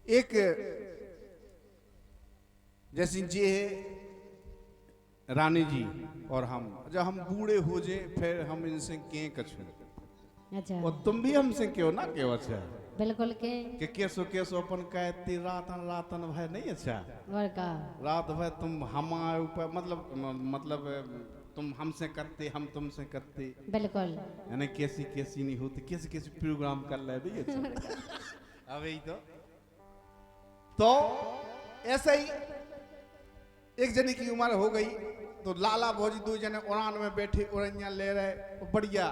एक जैसे जी है रानी जी और हम जब हम बूढ़े हो जाए फिर हम इनसे के कछु अच्छा और तुम भी हमसे क्यों ना क्यों अच्छा बिल्कुल कि केसो अपन कहती रातन भय नहीं अच्छा और का रात भर तुम हमारे ऊपर मतलब तुम हमसे करते हम तुमसे करते बिल्कुल यानी कैसी कैसी नहीं होती कैसी कैसी प्रोग्राम कर ले नहीं अच्छा अब यही तो ऐसे ही एक जने की उम्र हो गई तो लाला भौजी दो जने उड़ान में बैठे उड़ैया ले रहे बढ़िया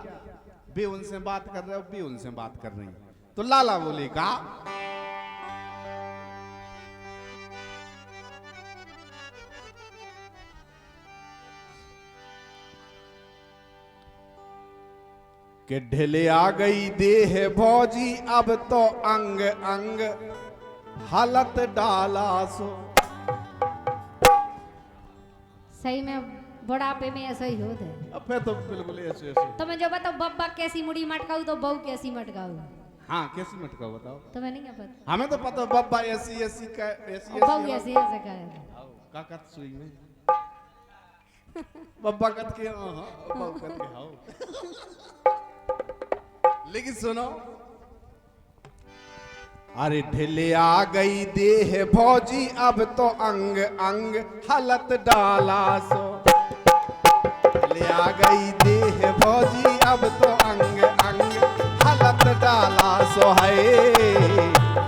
बे उनसे बात कर रहे हो बे उनसे बात कर रही तो लाला बोले कहा कि ढिले आ गई देह भौजी अब तो अंग अंग हालत डाला सो सही में बुढ़ापे में ऐसा ही होता है। अब फिर तो बिल्कुल ऐसे ऐसे तो मैं जो बताओ बब्बा कैसी मुड़ी मटकाऊ तो बहू कैसी मटकाऊ हाँ कैसी मटका बताओ तुम्हें नहीं क्या पता हमें तो पता बब्बा ऐसी ऐसी का ऐसी और बहू ऐसी ऐसे करे का कत सुई में बब्बा कत के हां बब्बा कत के हां लेकिन सुनो अरे ढिले आ गई देह भौजी अब तो अंग अंग हालत डाला सो ढिले आ गई देह भौजी अब तो अंग अंग हालत डाला सो है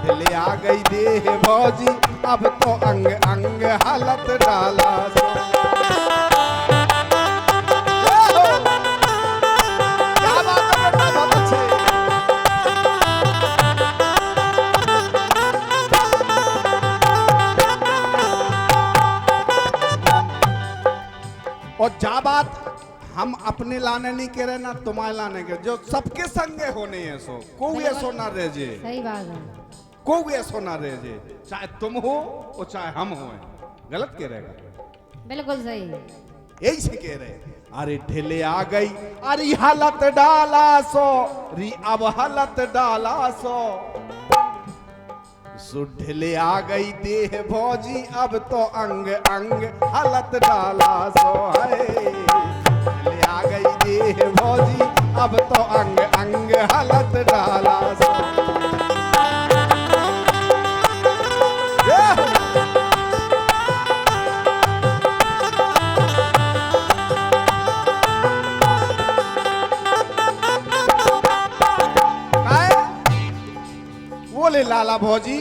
ढिले आ गई देह भौजी अब तो अंग अंग हालत डाला सो क्या बात है बेटा बहुत अच्छे और जा बात हम अपने लाने नहीं कह रहे ना तुम्हारे लाने के जो सबके संगे होने हैं सो कोई ऐसो ना रह जे सही बात है कोई ऐसो ना रह जे चाहे तुम हो और चाहे हम हो गलत कह रहेगा बिल्कुल सही यही से कह रहे अरे ढिले आ गई अरे हालत डाला सो री अब हालत डाला सो ढिले आ गई देह भौजी अब तो अंग अंग हालत डाला सो है ढिले आ गई देह भौजी अब तो अंग अंग हालत डाला सो बोले लाला भौजी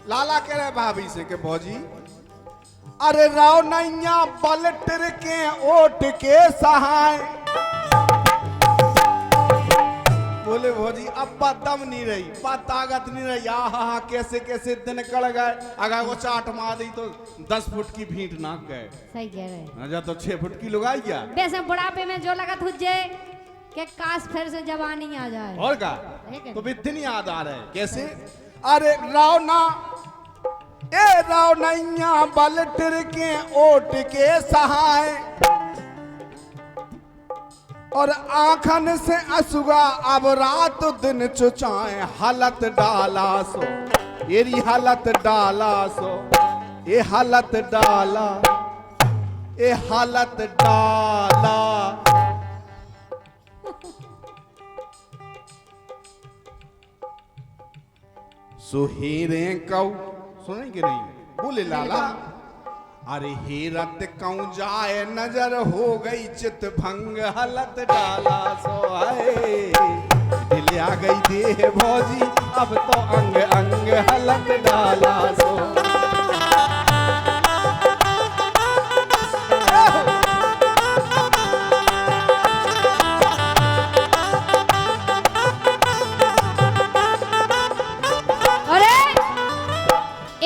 लाला कह रहे भाभी से के भौजी अरे राव नैया पलटर के ओट के सहाय बोले भौजी अब दम नहीं रही ताकत नहीं रही हा कैसे कैसे दिन कड़ गए अगर वो चाट मार दी तो 10 फुट की भींट नाक गए सही कह रहे हैं जा तो 6 फुट की लुगाई गया वैसे बुढ़ापे में जो लगा तुझे कि काश फिर से जवानी आ जाए और का तो भी इतनी याद आ रहे कैसे अरे राव ना ए राव नैया बलटर के ओट के सहाय और आंखन से असुगा अब रात दिन चुचाए हालत डाला सो येरी हालत डाला सो ये हालत डाला ए हालत डाला सुहीरे कौ सुनेंगे नहीं बोले लाला अरे हीरत कौ जाए नजर हो गई चित भंग हालत डाला सो आए दिल आ गई देह भौजी अब तो अंग अंग हालत डाला सो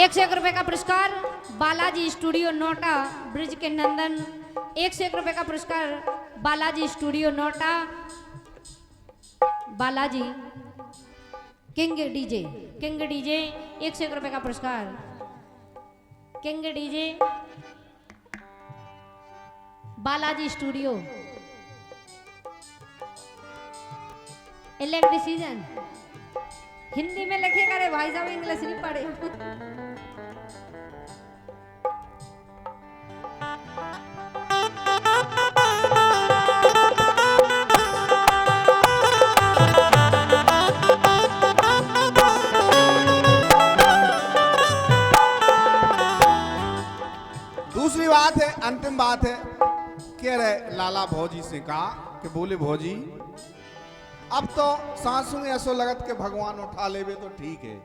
₹101 का पुरस्कार बालाजी स्टूडियो नोटा ब्रिज के नंदन ₹101 का पुरस्कार Balaji studio NOTA Balaji king DJ ₹101 का पुरस्कार king DJ Balaji studio elect decision Hindi में लिखेगा रे भाई साहब, इंग्लिश नहीं पढ़े। दूसरी बात है, अंतिम बात है, कह रहे लाला भौजी से कहा कि बोले भौजी अब तो सासू ऐसो लगत के भगवान उठा लेवे तो ठीक है।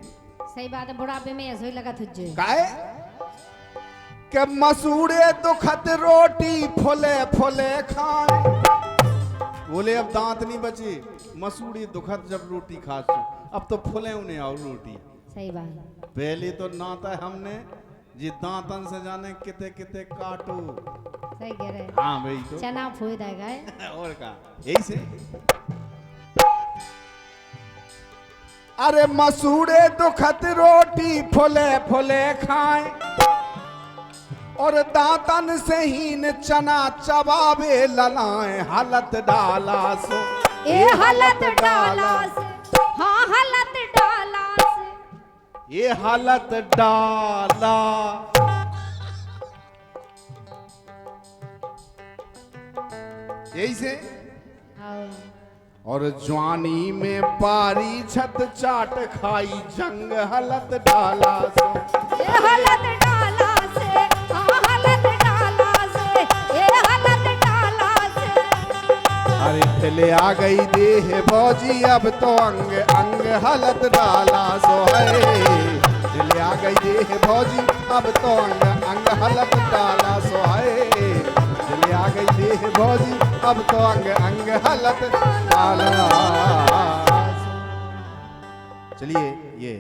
सही बात है, बुढ़ापे में ऐसे ही लगा तुझे। काहे के मसूड़े दुखत रोटी फुले फुले खाए। बोले अब दांत नहीं बचे, मसूड़े दुखत जब रोटी खासू, अब तो फुले उन्हें और रोटी। सही बात। पहले तो नाता हमने जी दांतन से जाने किते किते काटू। सही कह रहे। हाँ भाई तो चना फोड़ देगा। और का यही से। अरे मसूड़े दुखत रोटी फुले फुले खाए और दांतन से हीन चना चबावे ललाए। हालत डाला सो ए हालत डाला से, हाँ हालत डाला से, ये हालत डाला। यही से। हाँ। और जवानी में पारी छत चाट खाई जंग। हालत डाला सो ए हालत डाला से, हाँ हालत डाला से, ए हालत डाला से। अरे ठेले आ गई देह भौजी अब तो अंग अंग। हालत डाला सो है ठेले आ गई देह भौजी अब तो अंग अंग। हालत डाला सो है ठेले आ गई देह भौजी अब तो अंग अंग। हालत डाला। चलिए ये